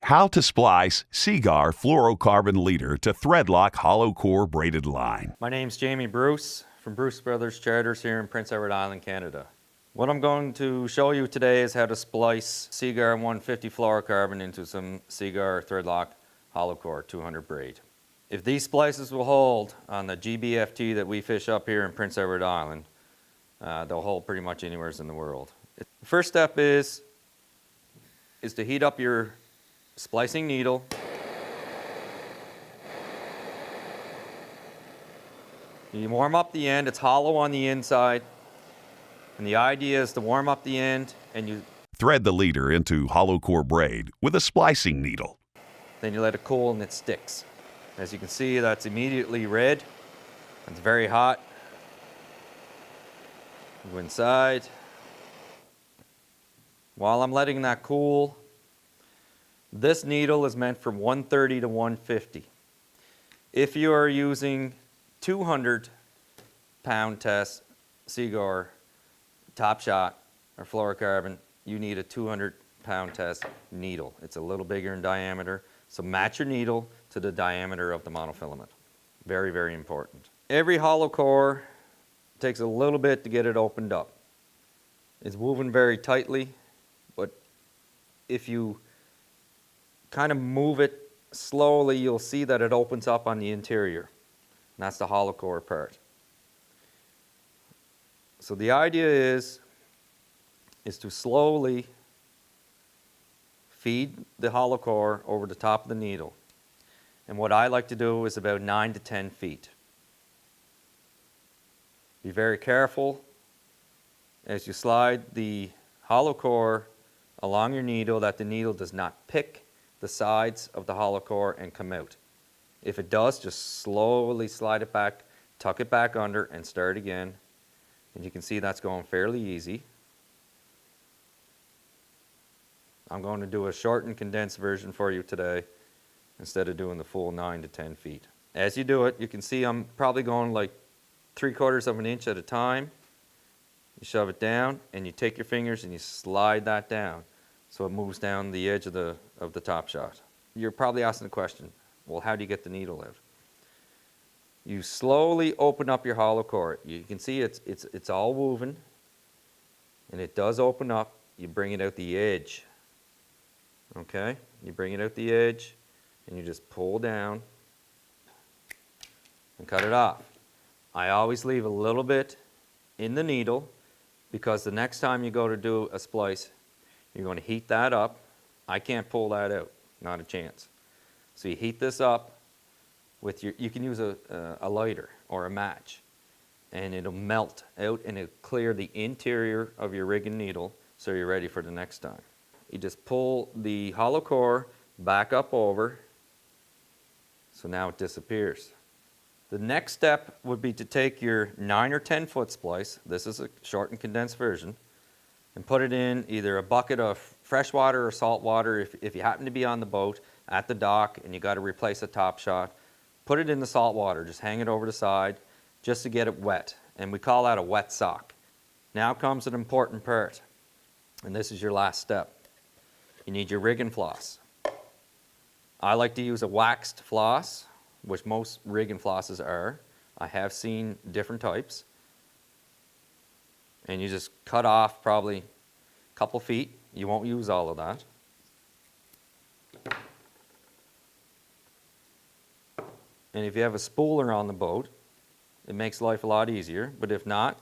How to splice Seaguar fluorocarbon leader to threadlock hollow core braided line. My name's Jamie Bruce from Bruce Brothers Charters here in Prince Edward Island, Canada. What I'm going to show you today is how to splice Seaguar 150 fluorocarbon into some Seaguar threadlock hollow core 200 braid. If these splices will hold on the GBFT that we fish up here in Prince Edward Island, they'll hold pretty much anywhere in the world. The first step is to heat up your splicing needle. You warm up the end, it's hollow on the inside, and the idea is to warm up the end and you Thread the leader into hollow core braid with a splicing needle. Then you let it cool and it sticks. As you can see, that's immediately red. It's very hot. Go inside. While I'm letting that cool, this needle is meant from 130 to 150. If you are using 200 pound test Seaguar top shot or fluorocarbon, you need a 200 pound test needle. It's a little bigger in diameter, so match your needle to the diameter of the monofilament. Very, very important. Every hollow core takes a little bit to get it opened up. It's woven very tightly, but if you kind of move it slowly, you'll see that it opens up on the interior. And that's the hollow core part. So the idea is to slowly feed the hollow core over the top of the needle. And what I like to do is about 9 to 10 feet. Be very careful as you slide the hollow core along your needle that the needle does not pick the sides of the hollow core and come out. If it does, just slowly slide it back, tuck it back under and start again. And you can see that's going fairly easy. I'm going to do a shortened condensed version for you today instead of doing the full 9 to 10 feet. As you do it, you can see I'm probably going like 3/4 of an inch at a time. You shove it down and you take your fingers and you slide that down so it moves down the edge of the top shot. You're probably asking the question, well, how do you get the needle out? You slowly open up your hollow core. You can see it's all woven and it does open up. You bring it out the edge. Okay? You bring it out the edge and you just pull down and cut it off. I always leave a little bit in the needle because the next time you go to do a splice, you're going to heat that up. I can't pull that out, not a chance. So you heat this up with you can use a lighter or a match, and it'll melt out and it'll clear the interior of your rig and needle so you're ready for the next time. You just pull the hollow core back up over, so now it disappears. The next step would be to take your 9 or 10 foot splice, this is a shortened condensed version, and put it in either a bucket of fresh water or salt water. If you happen to be on the boat at the dock and you got to replace a top shot, put it in the salt water, just hang it over the side just to get it wet, and we call that a wet sock. Now comes an important part, and this is your last step. You need your rig and floss. I like to use a waxed floss, which most rig and flosses are. I have seen different types. And you just cut off probably a couple feet. You won't use all of that. And if you have a spooler on the boat, it makes life a lot easier. But if not,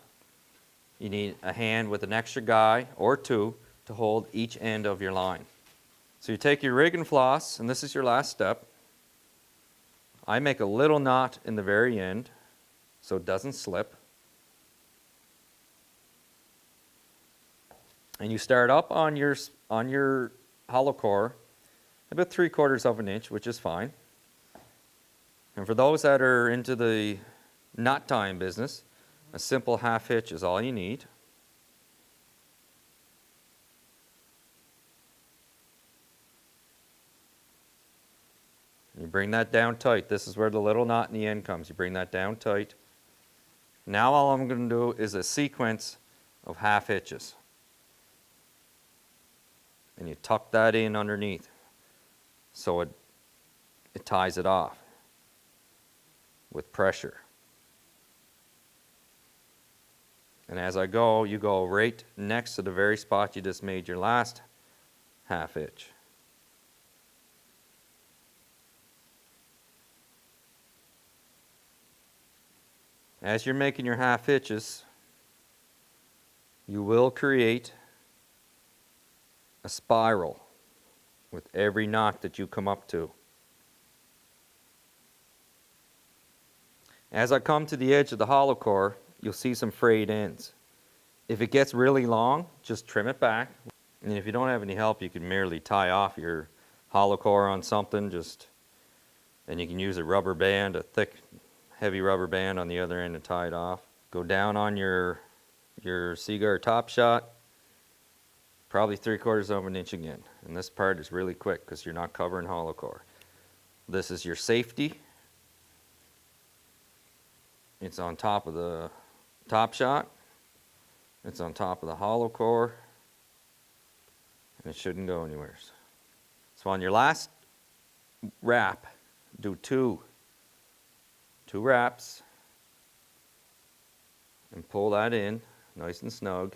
you need a hand with an extra guy or two to hold each end of your line. So you take your rig and floss, and this is your last step. I make a little knot in the very end so it doesn't slip. And you start up on your hollow core about 3/4 of an inch, which is fine. And for those that are into the knot tying business, a simple half hitch is all you need. You bring that down tight. This is where the little knot in the end comes. You bring that down tight. Now all I'm going to do is a sequence of half hitches. And you tuck that in underneath. so it ties it off with pressure. And as I go, you go right next to the very spot you just made your last half hitch. As you're making your half hitches, you will create a spiral with every knot that you come up to. As I come to the edge of the hollow core, you'll see some frayed ends. If it gets really long, just trim it back. And if you don't have any help, you can merely tie off your hollow core on something, and you can use a rubber band, a thick, heavy rubber band on the other end to tie it off. Go down on your Seaguar top shot, probably 3/4 of an inch again. And this part is really quick because you're not covering hollow core. This is your safety. It's on top of the top shot. It's on top of the hollow core. And it shouldn't go anywhere. So on your last wrap, do two wraps and pull that in nice and snug.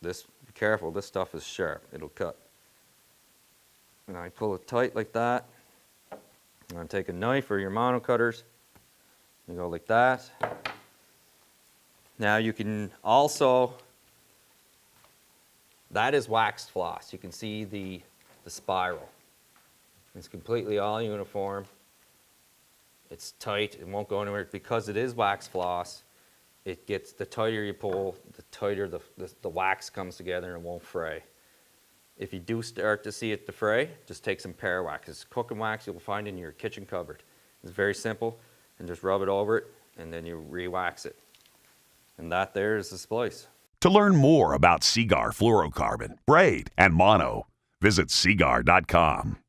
Be careful, this stuff is sharp, it'll cut. And I pull it tight like that. I'm going to take a knife or your mono cutters and go like that. Now you can also, that is waxed floss. You can see the spiral. It's completely all uniform. It's tight, it won't go anywhere. Because it is wax floss, it gets, the tighter you pull, the tighter the wax comes together and it won't fray. If you do start to see it to fray, just take some pear wax. It's cooking wax you'll find in your kitchen cupboard. It's very simple, and just rub it over it, and then you re-wax it. And that there is the splice. To learn more about Seaguar fluorocarbon, braid, and mono, visit seaguar.com.